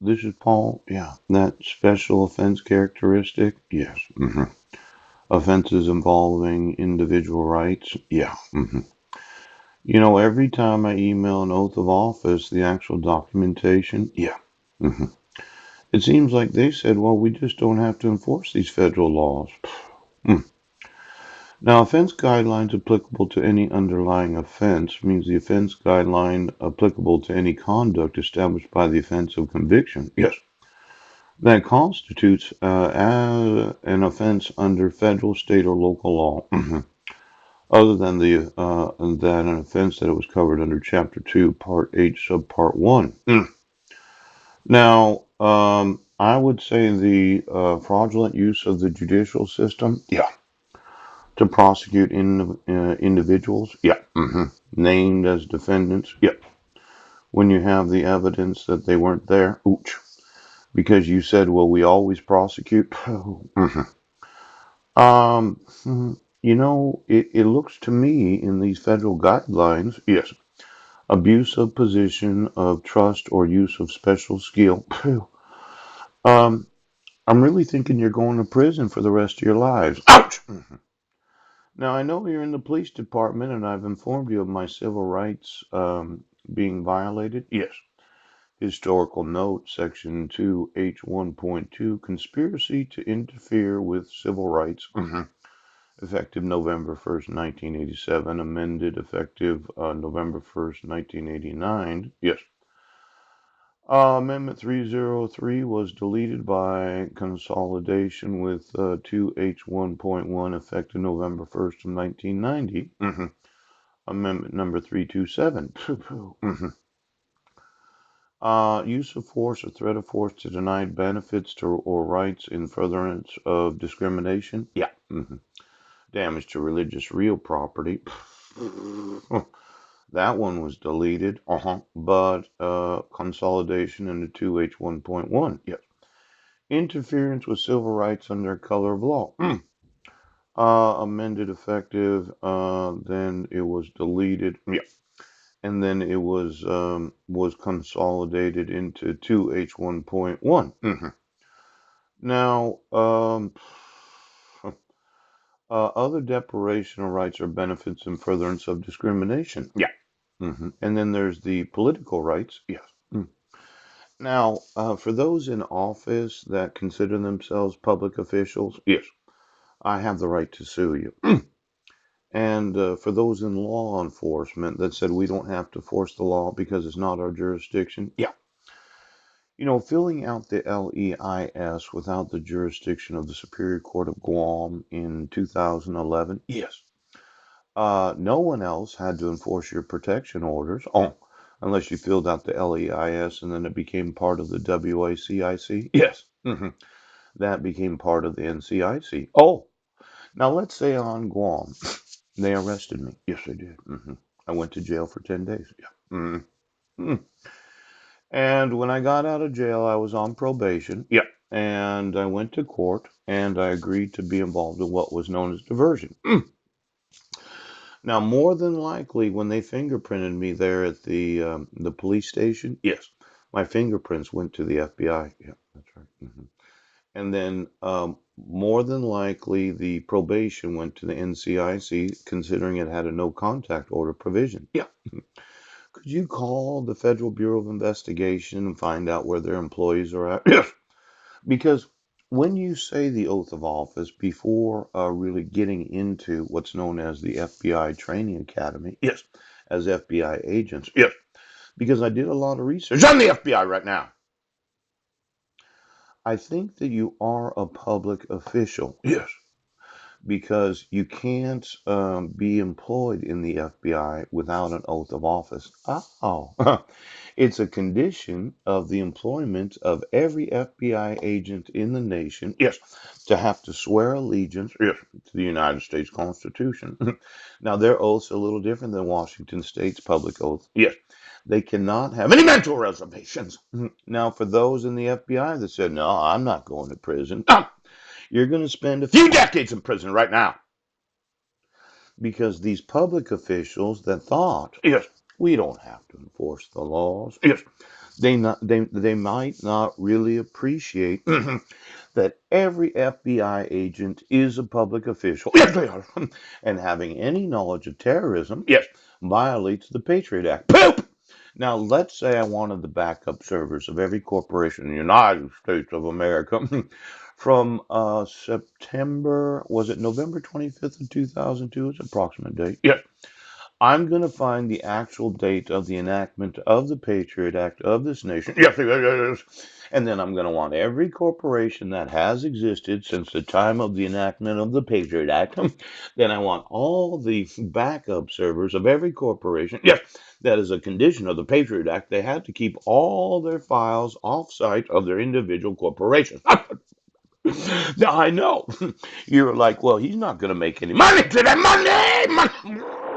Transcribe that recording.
this is Paul. Yeah, that special offense characteristic. Yes. Offenses involving individual rights. Yeah. Every time I email an oath of office, the actual documentation. Yeah. hmm It seems like they said, well, we just don't have to enforce these federal laws. Mm. Now, offense guidelines applicable to any underlying offense means the offense guideline applicable to any conduct established by the offense of conviction. Yes. That constitutes an offense under federal, state, or local law, other than than an offense that it was covered under Chapter 2, Part H, Subpart 1. Now, I would say the fraudulent use of the judicial system, yeah, to prosecute individuals, yeah, named as defendants, yeah, when you have the evidence that they weren't there, ooch, because you said, well, we always prosecute. Um, it looks to me in these federal guidelines, yes, abuse of position of trust or use of special skill. Um, I'm really thinking you're going to prison for the rest of your lives. Ouch! Now, I know you're in the police department and I've informed you of my civil rights being violated. Yes. Historical note, Section 2H1.2, conspiracy to interfere with civil rights. Effective November 1st, 1987, amended effective November 1st, 1989. Yes. Amendment 303 was deleted by consolidation with 2H1.1 effective November 1st of 1990. Amendment number 327. Use of force or threat of force to deny benefits to, or rights in furtherance of discrimination. Yeah. Damage to religious real property. That one was deleted. But consolidation into 2H1.1. Yes. Interference with civil rights under color of law. Amended effective. Then it was deleted. Yeah. And then it was consolidated into 2H1.1. Now, other deprivation of rights or benefits in furtherance of discrimination. Yeah. And then there's the political rights. Yes. Now, for those in office that consider themselves public officials, yes, I have the right to sue you. And for those in law enforcement that said we don't have to force the law because it's not our jurisdiction, yeah. Filling out the LEIS without the jurisdiction of the Superior Court of Guam in 2011, yes. No one else had to enforce your protection orders, unless you filled out the LEIS and then it became part of the WACIC. Yes. That became part of the NCIC. Oh, now let's say on Guam, they arrested me. Yes, they did. I went to jail for 10 days. Yeah. And when I got out of jail, I was on probation. Yeah. And I went to court and I agreed to be involved in what was known as diversion. Now, more than likely, when they fingerprinted me there at the police station, yes, my fingerprints went to the FBI. Yeah, that's right. And then, more than likely, the probation went to the NCIC, considering it had a no contact order provision. Yeah. Could you call the Federal Bureau of Investigation and find out where their employees are at? Yes. Because when you say the oath of office before really getting into what's known as the FBI Training Academy, yes, as FBI agents, yes, because I did a lot of research on the FBI right now. I think that you are a public official, yes, because you can't be employed in the FBI without an oath of office. Oh, it's a condition of the employment of every FBI agent in the nation, yes, to have to swear allegiance, yes, to the United States Constitution. Now, their oath's a little different than Washington State's public oath. Yes, they cannot have any mental reservations. Now, for those in the FBI that said, no, I'm not going to prison, you're going to spend a few decades in prison right now. Because these public officials that thought, yes, we don't have to enforce the laws, yes, They might not really appreciate that every FBI agent is a public official. Yes, they are. And having any knowledge of terrorism, yes, violates the Patriot Act. Poop! Now, let's say I wanted the backup servers of every corporation in the United States of America from September, was it November 25th of 2002? It's an approximate date. Yes. I'm going to find the actual date of the enactment of the Patriot Act of this nation. Yes, yes, yes. And then I'm going to want every corporation that has existed since the time of the enactment of the Patriot Act. Then I want all the backup servers of every corporation. Yes, that is a condition of the Patriot Act. They had to keep all their files off-site of their individual corporations. Now I know. You're like, well, he's not going to make any money today. Money!